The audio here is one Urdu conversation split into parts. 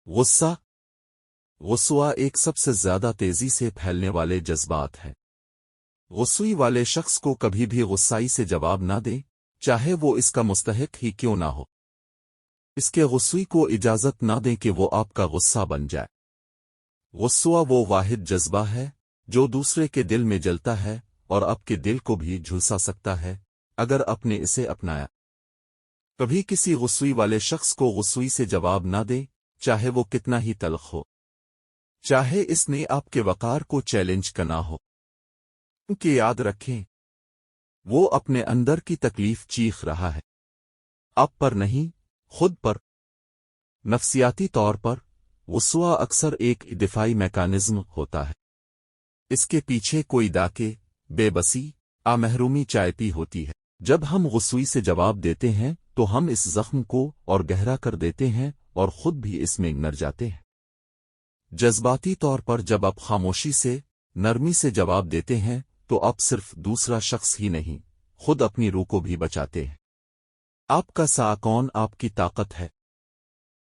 غصہ غصہ ایک سب سے زیادہ تیزی سے پھیلنے والے جذبات ہے۔ غصے والے شخص کو کبھی بھی غصائی سے جواب نہ دیں، چاہے وہ اس کا مستحق ہی کیوں نہ ہو۔ اس کے غصے کو اجازت نہ دیں کہ وہ آپ کا غصہ بن جائے۔ غصہ وہ واحد جذبہ ہے جو دوسرے کے دل میں جلتا ہے اور آپ کے دل کو بھی جھلسا سکتا ہے اگر آپ نے اسے اپنایا۔ کبھی کسی غصے والے شخص کو غصے سے جواب نہ دیں، چاہے وہ کتنا ہی تلخ ہو، چاہے اس نے آپ کے وقار کو چیلنج کرنا ہو، کیونکہ یاد رکھیں وہ اپنے اندر کی تکلیف چیخ رہا ہے، آپ پر نہیں، خود پر۔ نفسیاتی طور پر غصہ اکثر ایک دفاعی میکانزم ہوتا ہے۔ اس کے پیچھے کوئی ڈاکے، بے بسی، محرومی چائپی ہوتی ہے۔ جب ہم غصے سے جواب دیتے ہیں تو ہم اس زخم کو اور گہرا کر دیتے ہیں اور خود بھی اس میں مر جاتے ہیں۔ جذباتی طور پر جب آپ خاموشی سے، نرمی سے جواب دیتے ہیں تو آپ صرف دوسرا شخص ہی نہیں، خود اپنی روح کو بھی بچاتے ہیں۔ آپ کا ساکون آپ کی طاقت ہے۔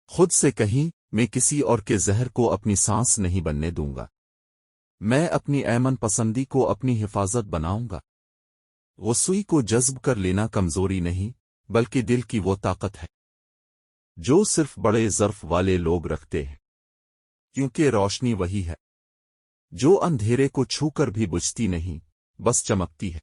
خود سے کہیں، میں کسی اور کے زہر کو اپنی سانس نہیں بننے دوں گا۔ میں اپنی ایمن پسندی کو اپنی حفاظت بناؤں گا۔ غصے کو جذب کر لینا کمزوری نہیں، بلکہ دل کی وہ طاقت ہے جو صرف بڑے ظرف والے لوگ رکھتے ہیں، کیونکہ روشنی وہی ہے جو اندھیرے کو چھو کر بھی بجھتی نہیں، بس چمکتی ہے۔